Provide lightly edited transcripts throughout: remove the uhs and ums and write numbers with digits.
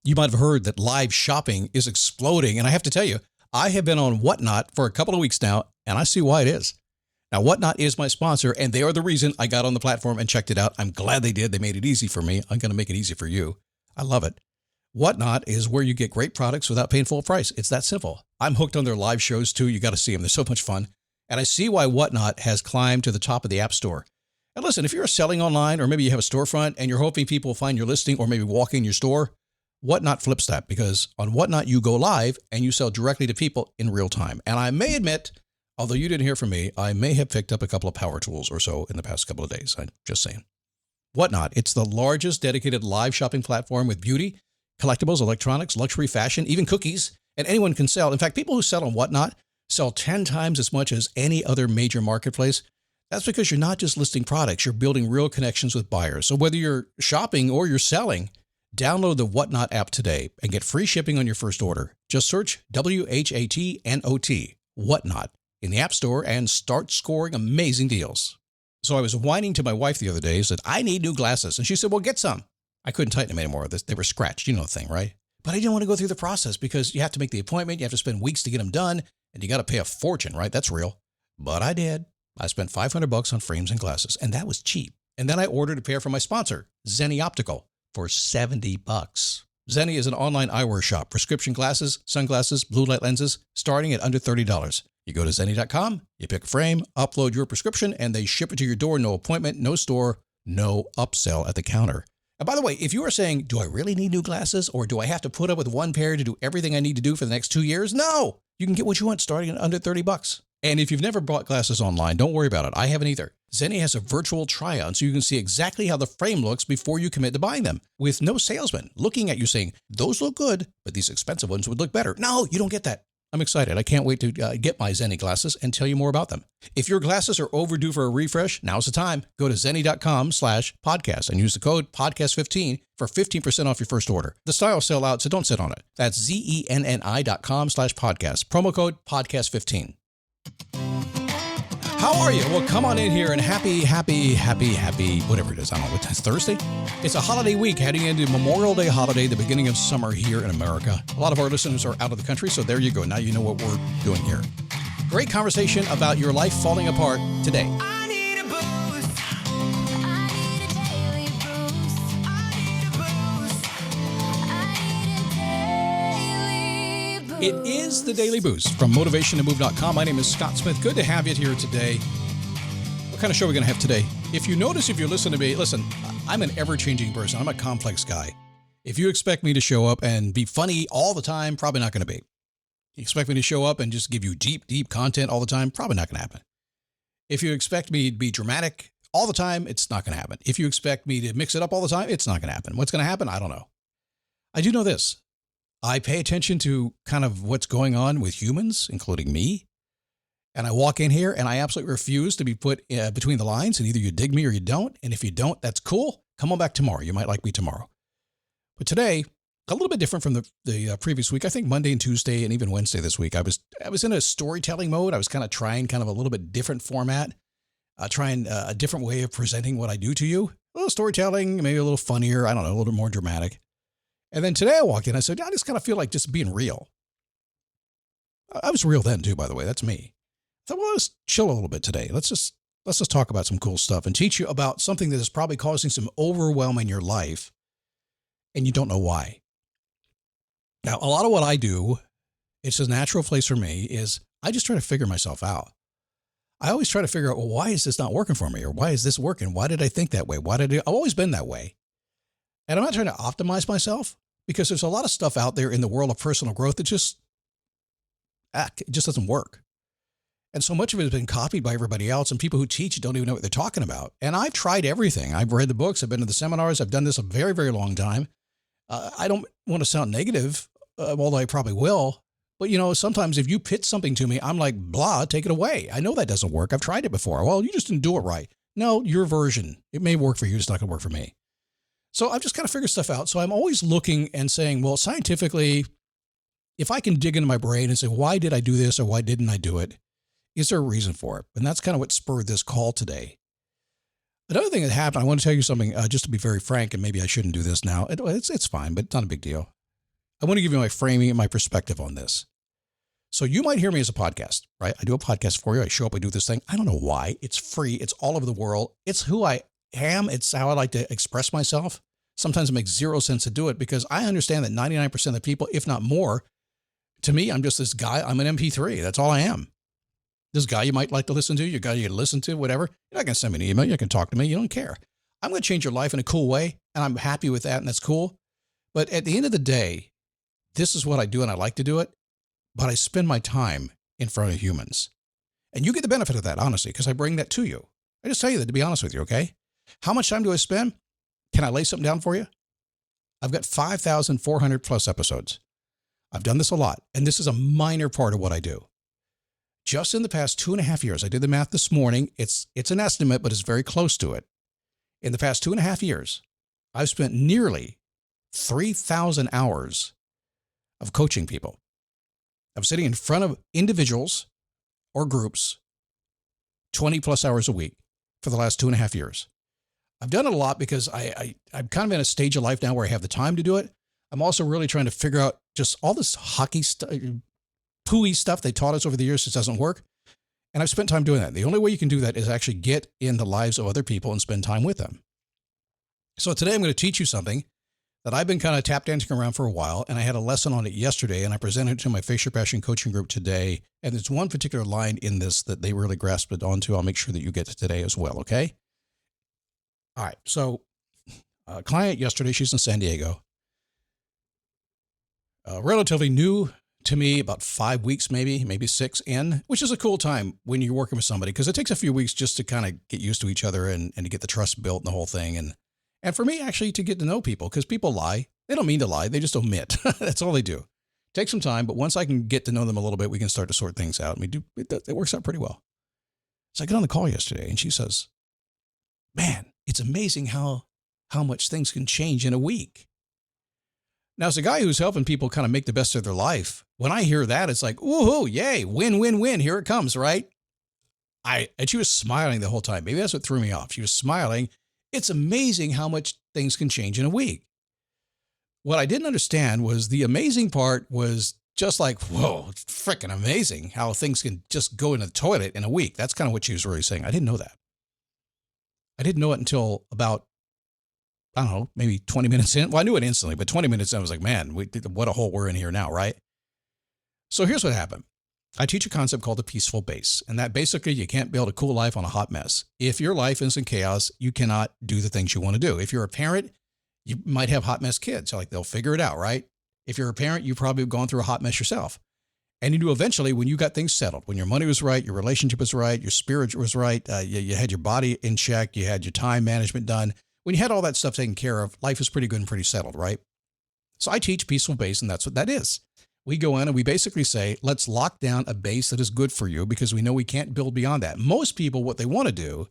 You might have heard that live shopping is exploding. And I have to tell you, I have been on Whatnot for a couple of weeks now, and I see why it is. Now, Whatnot is my sponsor, and they are the reason I got on the platform and checked it out. I'm glad they did. They made it easy for me. I'm going to make it easy for you. I love it. Whatnot is where you get great products without paying full price. It's that simple. I'm hooked on their live shows, too. You got to see them. They're so much fun. And I see why Whatnot has climbed to the top of the App Store. And listen, if you're selling online, or maybe you have a storefront and you're hoping people will find your listing or maybe walk in your store, Whatnot flips that, because on Whatnot, you go live and you sell directly to people in real time. And I may admit, although you didn't hear from me, I may have picked up a couple of power tools or so in the past couple of days. I'm just saying. Whatnot, it's the largest dedicated live shopping platform with beauty, collectibles, electronics, luxury, fashion, even cookies, and anyone can sell. In fact, people who sell on Whatnot sell 10 times as much as any other major marketplace. That's because you're not just listing products, you're building real connections with buyers. So whether you're shopping or you're selling, download the Whatnot app today and get free shipping on your first order. Just search WHATNOT, Whatnot, in the App Store and start scoring amazing deals. So I was whining to my wife the other day, said, I need new glasses. And she said, well, get some. I couldn't tighten them anymore. They were scratched. You know the thing, right? But I didn't want to go through the process because you have to make the appointment. You have to spend weeks to get them done. And you got to pay a fortune, right? That's real. But I did. I spent $500 on frames and glasses, and that was cheap. And then I ordered a pair from my sponsor, Zenni Optical, for $70. Zenni is an online eyewear shop, prescription glasses, sunglasses, blue light lenses, starting at under $30. You go to Zenni.com, you pick a frame, upload your prescription, and they ship it to your door. No appointment, no store, no upsell at the counter. And by the way, if you are saying, do I really need new glasses, or do I have to put up with one pair to do everything I need to do for the next 2 years? No, you can get what you want starting at under $30. And if you've never bought glasses online, don't worry about it. I haven't either. Zenni has a virtual try-on so you can see exactly how the frame looks before you commit to buying them, with no salesman looking at you saying, those look good, but these expensive ones would look better. No, you don't get that. I'm excited. I can't wait to get my Zenni glasses and tell you more about them. If your glasses are overdue for a refresh, now's the time. Go to Zenni.com/podcast and use the code podcast15 for 15% off your first order. The styles sell out, so don't sit on it. That's Zenni.com/podcast. Promo code podcast15. How are you? Well, come on in here and happy, whatever it is. I don't know what it's Thursday. It's a holiday week heading into Memorial Day holiday, the beginning of summer here in America. A lot of our listeners are out of the country, so there you go. Now you know what we're doing here. Great conversation about your life falling apart today. I need a boost. I need a daily boost. I need a boost. I need a daily boost. It is the Daily Boost from motivationtomove.com. My name is Scott Smith. Good to have you here today. What kind of show are we going to have today? If you notice, if you're listening to me, listen, I'm an ever-changing person. I'm a complex guy. If you expect me to show up and be funny all the time, probably not going to be. You expect me to show up and just give you deep content all the time, probably not going to happen. If you expect me to be dramatic all the time, it's not going to happen. If you expect me to mix it up all the time, it's not going to happen. What's going to happen? I don't know. I do know this. I pay attention to kind of what's going on with humans, including me. And I walk in here and I absolutely refuse to be put between the lines, and either you dig me or you don't. And if you don't, that's cool. Come on back tomorrow. You might like me tomorrow. But today, a little bit different from the previous week. I think Monday and Tuesday and even Wednesday this week, I was in a storytelling mode. I was kind of trying a little bit different format, trying a different way of presenting what I do to you. A little storytelling, maybe a little funnier. I don't know, a little bit more dramatic. And then today I walked in, I said, I just kind of feel like just being real. I was real then too, by the way. That's me. I thought, well, let's chill a little bit today. Let's just talk about some cool stuff and teach you about something that is probably causing some overwhelm in your life, and you don't know why. Now, a lot of what I do, it's a natural place for me, is I just try to figure myself out. I always try to figure out, well, why is this not working for me? Or why is this working? Why did I think that way? I've always been that way. And I'm not trying to optimize myself, because there's a lot of stuff out there in the world of personal growth that just doesn't work. And so much of it has been copied by everybody else, and people who teach don't even know what they're talking about. And I've tried everything. I've read the books. I've been to the seminars. I've done this a very, very long time. I don't want to sound negative, although I probably will. But, sometimes if you pitch something to me, I'm like, blah, take it away. I know that doesn't work. I've tried it before. Well, you just didn't do it right. No, your version. It may work for you. It's not going to work for me. So I've just kind of figured stuff out. So I'm always looking and saying, well, scientifically, if I can dig into my brain and say, why did I do this or why didn't I do it? Is there a reason for it? And that's kind of what spurred this call today. Another thing that happened, I want to tell you something, just to be very frank, and maybe I shouldn't do this now. It's fine, but it's not a big deal. I want to give you my framing and my perspective on this. So you might hear me as a podcast, right? I do a podcast for you. I show up, I do this thing. I don't know why. It's free. It's all over the world. It's who I am. It's how I like to express myself. Sometimes it makes zero sense to do it because I understand that 99% of the people, if not more, to me, I'm just this guy. I'm an MP3. That's all I am. This guy you might like to listen to, your guy you listen to, whatever. You're not going to send me an email. You can talk to me. You don't care. I'm going to change your life in a cool way, and I'm happy with that, and that's cool. But at the end of the day, this is what I do, and I like to do it. But I spend my time in front of humans. And you get the benefit of that, honestly, because I bring that to you. I just tell you that, to be honest with you, okay? How much time do I spend? Can I lay something down for you? I've got 5,400 plus episodes. I've done this a lot, and this is a minor part of what I do. Just in the past 2.5 years, I did the math this morning. It's an estimate, but it's very close to it. In the past 2.5 years, I've spent nearly 3,000 hours of coaching people. I'm sitting in front of individuals or groups 20 plus hours a week for the last 2.5 years. I've done it a lot because I'm kind of in a stage of life now where I have the time to do it. I'm also really trying to figure out just all this hockey stuff, pooey stuff they taught us over the years that doesn't work. And I've spent time doing that. The only way you can do that is actually get in the lives of other people and spend time with them. So today I'm going to teach you something that I've been kind of tap dancing around for a while, and I had a lesson on it yesterday, and I presented it to my Face Your Passion coaching group today, and there's one particular line in this that they really grasped it onto. I'll make sure that you get to today as well, okay? All right, so a client yesterday, she's in San Diego, relatively new to me, about 5 weeks maybe 6 in, which is a cool time when you're working with somebody, because it takes a few weeks just to kind of get used to each other and to get the trust built and the whole thing, and for me, actually, to get to know people, because people lie. They don't mean to lie. They just omit. That's all they do. Take some time, but once I can get to know them a little bit, we can start to sort things out. And it works out pretty well. So I get on the call yesterday, and she says, man, it's amazing how much things can change in a week. Now, as a guy who's helping people kind of make the best of their life, when I hear that, it's like, woohoo, yay, win, win, win. Here it comes, right? And she was smiling the whole time. Maybe that's what threw me off. She was smiling. It's amazing how much things can change in a week. What I didn't understand was the amazing part was just like, whoa, it's freaking amazing how things can just go into the toilet in a week. That's kind of what she was really saying. I didn't know that. I didn't know it until about, I don't know, maybe 20 minutes in. Well, I knew it instantly, but 20 minutes in, I was like, man, what a hole we're in here now, right? So here's what happened. I teach a concept called the peaceful base, and that basically you can't build a cool life on a hot mess. If your life is in chaos, you cannot do the things you want to do. If you're a parent, you might have hot mess kids. Like they'll figure it out, right? If you're a parent, you've probably gone through a hot mess yourself. And you do eventually, when you got things settled, when your money was right, your relationship was right, your spirit was right, you had your body in check, you had your time management done. When you had all that stuff taken care of, life is pretty good and pretty settled, right? So I teach peaceful base, and that's what that is. We go in and we basically say, let's lock down a base that is good for you because we know we can't build beyond that. Most people, what they want to do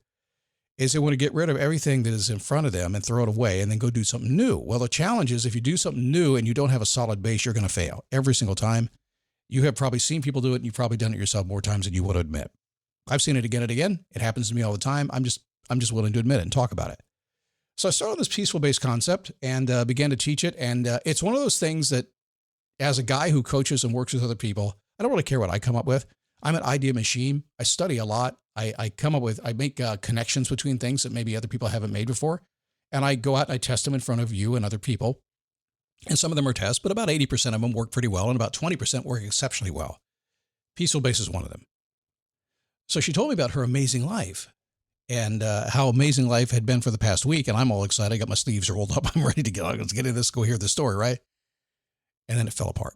is they want to get rid of everything that is in front of them and throw it away and then go do something new. Well, the challenge is if you do something new and you don't have a solid base, you're going to fail every single time. You have probably seen people do it, and you've probably done it yourself more times than you would admit. I've seen it again and again. It happens to me all the time. I'm just willing to admit it and talk about it. So I started this peaceful base concept and began to teach it. And it's one of those things that, as a guy who coaches and works with other people, I don't really care what I come up with. I'm an idea machine. I study a lot. I make connections between things that maybe other people haven't made before. And I go out and I test them in front of you and other people. And some of them are tests, but about 80% of them work pretty well. And about 20% work exceptionally well. Peaceful base is one of them. So she told me about her amazing life and how amazing life had been for the past week. And I'm all excited. I got my sleeves rolled up. I'm ready to get on. Let's get into this, go hear the story, right? And then it fell apart.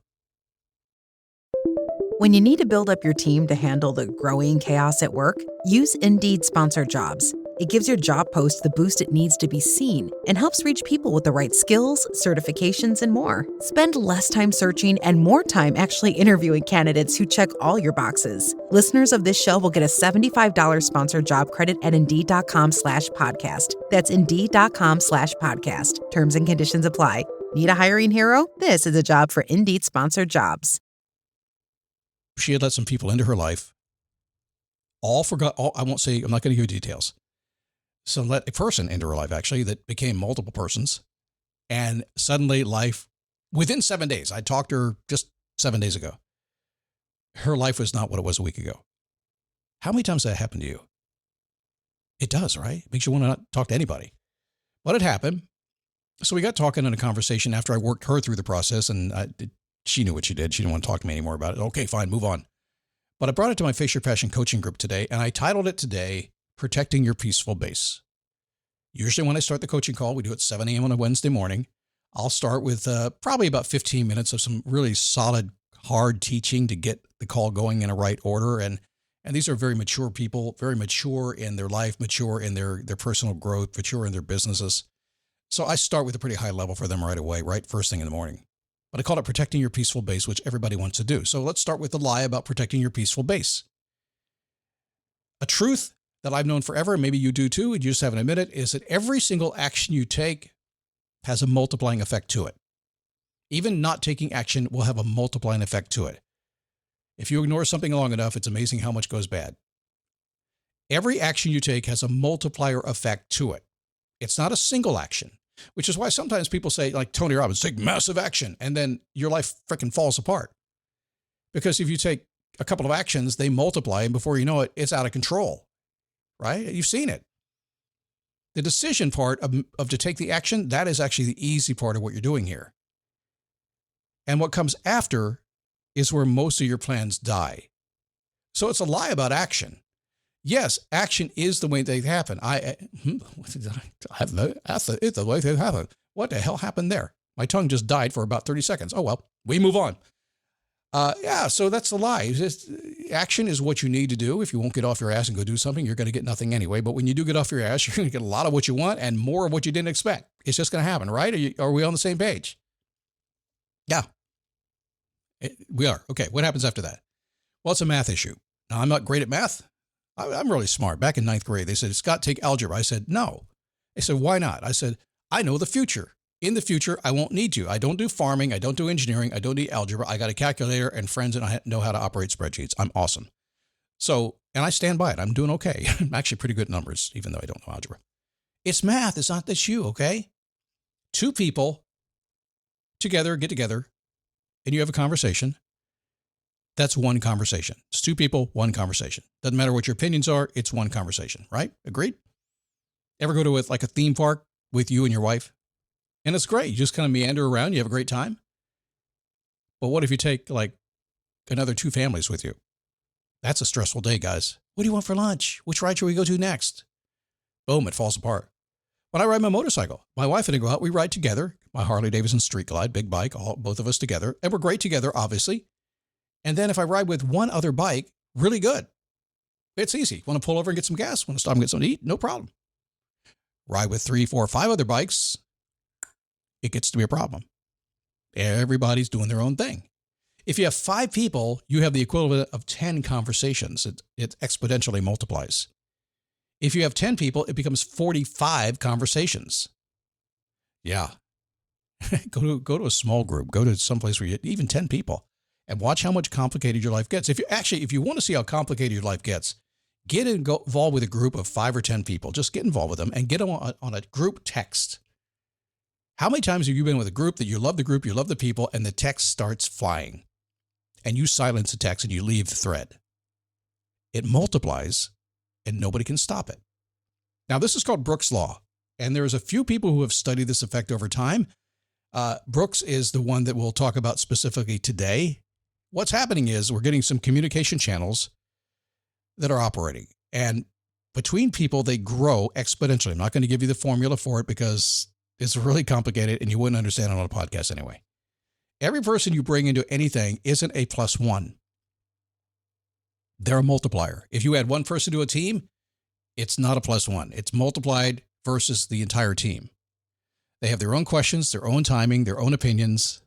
When you need to build up your team to handle the growing chaos at work, use Indeed Sponsored Jobs. It gives your job post the boost it needs to be seen and helps reach people with the right skills, certifications, and more. Spend less time searching and more time actually interviewing candidates who check all your boxes. Listeners of this show will get a $75 sponsored job credit at Indeed.com/podcast. That's Indeed.com/podcast. Terms and conditions apply. Need a hiring hero? This is a job for Indeed Sponsored Jobs. She had let some people into her life. I won't say, I'm not going to give you details. So let a person into her life, actually, that became multiple persons. And suddenly life Within 7 days, I talked to her just 7 days ago. Her life was not what it was a week ago. How many times does that happen to you? It does, right? It makes you want to not talk to anybody. But it happened. So we got talking in a conversation after I worked her through the process, and she knew what she did. She didn't want to talk to me anymore about it. Okay, fine, move on. But I brought it to my Face Your Passion coaching group today, and I titled it today, Protecting Your Peaceful Base. Usually when I start the coaching call, we do it 7 a.m. on a Wednesday morning. I'll start with probably about 15 minutes of some really solid, hard teaching to get the call going in a right order. And these are very mature people, very mature in their life, mature in their personal growth, mature in their businesses. So I start with a pretty high level for them right away, right first thing in the morning. But I call it Protecting Your Peaceful Base, which everybody wants to do. So let's start with the lie about protecting your peaceful base. A truth that I've known forever, and maybe you do too, and you just haven't admitted, is that every single action you take has a multiplying effect to it. Even not taking action will have a multiplying effect to it. If you ignore something long enough, it's amazing how much goes bad. Every action you take has a multiplier effect to it. It's not a single action, which is why sometimes people say, like Tony Robbins, take massive action, and then your life freaking falls apart. Because if you take a couple of actions, they multiply, and before you know it, it's out of control, right? You've seen it. The decision part of to take the action, that is actually the easy part of what you're doing here. And what comes after is where most of your plans die. So it's a lie about action. Yes, action is the way they happen. It's the way they happen. What the hell happened there? My tongue just died for about 30 seconds. Oh, well, we move on. So that's the lie. Action is what you need to do. If you won't get off your ass and go do something, you're going to get nothing anyway. But when you do get off your ass, you're going to get a lot of what you want and more of what you didn't expect. It's just going to happen, right? Are we on the same page? Yeah. We are. Okay, what happens after that? Well, it's a math issue. Now, I'm not great at math. I'm really smart. Back in 9th grade, they said, Scott, take algebra. I said, no. They said, why not? I said, I know the future. In the future, I won't need you. I don't do farming. I don't do engineering. I don't need algebra. I got a calculator and friends, and I know how to operate spreadsheets. I'm awesome. So, and I stand by it. I'm doing okay. I'm actually pretty good at numbers, even though I don't know algebra. It's math. It's not this you, okay? Two people get together, and you have a conversation. That's one conversation. It's two people, one conversation. Doesn't matter what your opinions are. It's one conversation, right? Agreed? Ever go to like a theme park with you and your wife? And it's great. You just kind of meander around. You have a great time. But what if you take like another 2 families with you? That's a stressful day, guys. What do you want for lunch? Which ride should we go to next? Boom, it falls apart. When I ride my motorcycle, my wife and I go out, we ride together. My Harley Davidson Street Glide, big bike, both of us together. And we're great together, obviously. And then if I ride with one other bike, really good. It's easy. Want to pull over and get some gas? Want to stop and get something to eat? No problem. Ride with 3, 4, 5 other bikes, it gets to be a problem. Everybody's doing their own thing. If you have 5 people, you have the equivalent of 10 conversations. It exponentially multiplies. If you have 10 people, it becomes 45 conversations. Yeah. Go to a small group. Go to someplace where you even 10 people and watch how much complicated your life gets. If you want to see how complicated your life gets, get involved with a group of 5 or 10 people. Just get involved with them and get them on a group text. How many times have you been with a group that you love the people, and the text starts flying and you silence the text and you leave the thread? It multiplies and nobody can stop it. Now, this is called Brooks' Law, and there's a few people who have studied this effect over time. Brooks is the one that we'll talk about specifically today. What's happening is we're getting some communication channels that are operating, and between people, they grow exponentially. I'm not going to give you the formula for it because it's really complicated and you wouldn't understand it on a podcast anyway. Every person you bring into anything isn't a +1. They're a multiplier. If you add one person to a team, it's not a +1. It's multiplied versus the entire team. They have their own questions, their own timing, their own opinions,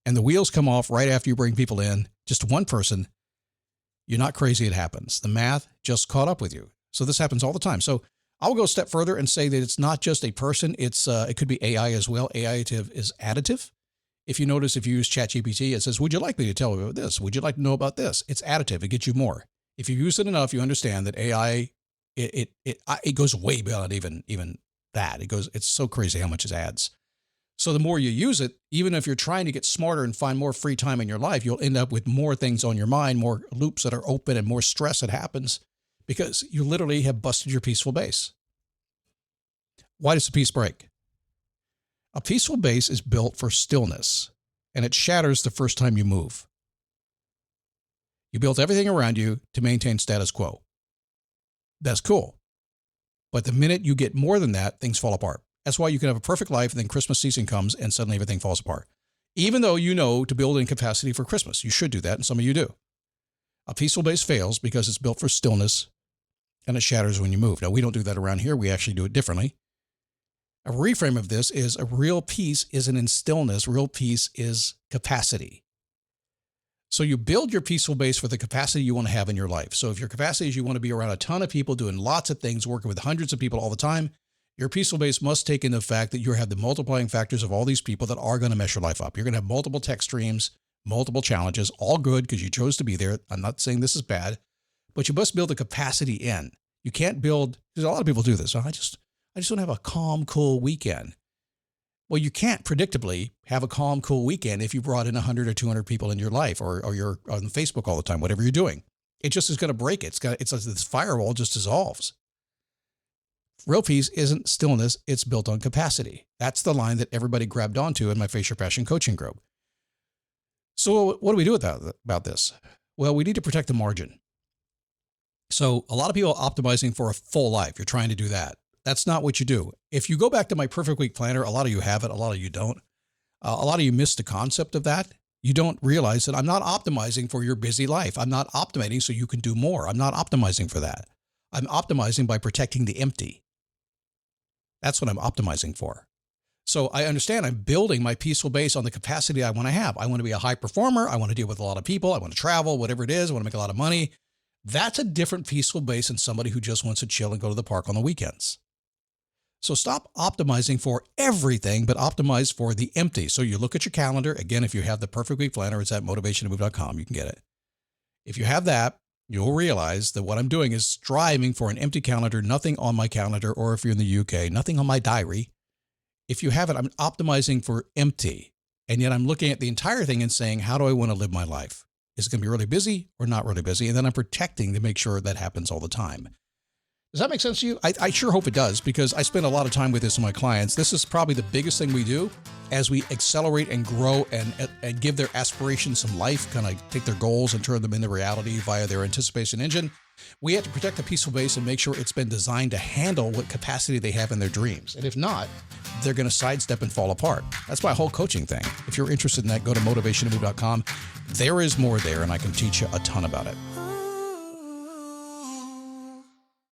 and the wheels come off right after you bring people in. Just one person. You're not crazy. It happens. The math just caught up with you. So this happens all the time. So I'll go a step further and say that it's not just a person. It could be AI as well. AI is additive. If you notice, if you use ChatGPT, it says, would you like me to tell you about this? Would you like to know about this? It's additive. It gets you more. If you use it enough, you understand that AI, it goes way beyond even that. It's so crazy how much it adds. So the more you use it, even if you're trying to get smarter and find more free time in your life, you'll end up with more things on your mind, more loops that are open, and more stress that happens because you literally have busted your peaceful base. Why does the peace break? A peaceful base is built for stillness, and it shatters the first time you move. You built everything around you to maintain status quo. That's cool. But the minute you get more than that, things fall apart. That's why you can have a perfect life, and then Christmas season comes and suddenly everything falls apart. Even though you know to build in capacity for Christmas, you should do that, and some of you do. A peaceful base fails because it's built for stillness, and it shatters when you move. Now, we don't do that around here. We actually do it differently. A reframe of this is a real peace isn't in stillness. Real peace is capacity. So you build your peaceful base for the capacity you want to have in your life. So if your capacity is you want to be around a ton of people, doing lots of things, working with hundreds of people all the time, your peaceful base must take into the fact that you have the multiplying factors of all these people that are going to mess your life up. You're going to have multiple tech streams, multiple challenges, all good because you chose to be there. I'm not saying this is bad, but you must build a capacity in. You can't build, because a lot of people do this. I just want to have a calm, cool weekend. Well, you can't predictably have a calm, cool weekend if you brought in 100 or 200 people in your life, or you're on Facebook all the time, whatever you're doing. It just is going to break it. It's like this firewall just dissolves. Real peace isn't stillness. It's built on capacity. That's the line that everybody grabbed onto in my Face Your Passion coaching group. So what do we do about this? Well, we need to protect the margin. So a lot of people are optimizing for a full life. You're trying to do that. That's not what you do. If you go back to my perfect week planner, a lot of you have it, a lot of you don't. A lot of you miss the concept of that. You don't realize that I'm not optimizing for your busy life. I'm not optimizing so you can do more. I'm not optimizing for that. I'm optimizing by protecting the empty. That's what I'm optimizing for. So I understand I'm building my peaceful base on the capacity I want to have. I want to be a high performer. I want to deal with a lot of people. I want to travel, whatever it is. I want to make a lot of money. That's a different peaceful base than somebody who just wants to chill and go to the park on the weekends. So stop optimizing for everything, but optimize for the empty. So you look at your calendar. Again, if you have the perfect week planner, it's at motivationtomove.com. You can get it. If you have that, you'll realize that what I'm doing is striving for an empty calendar, nothing on my calendar, or if you're in the UK, nothing on my diary. If you have it, I'm optimizing for empty. And yet I'm looking at the entire thing and saying, how do I want to live my life? Is it going to be really busy or not really busy? And then I'm protecting to make sure that happens all the time. Does that make sense to you? I sure hope it does, because I spend a lot of time with this with my clients. This is probably the biggest thing we do as we accelerate and grow and give their aspirations some life, kind of take their goals and turn them into reality via their anticipation engine. We have to protect the peaceful base and make sure it's been designed to handle what capacity they have in their dreams. And if not, they're going to sidestep and fall apart. That's my whole coaching thing. If you're interested in that, go to motivationtomove.com. There is more there, and I can teach you a ton about it.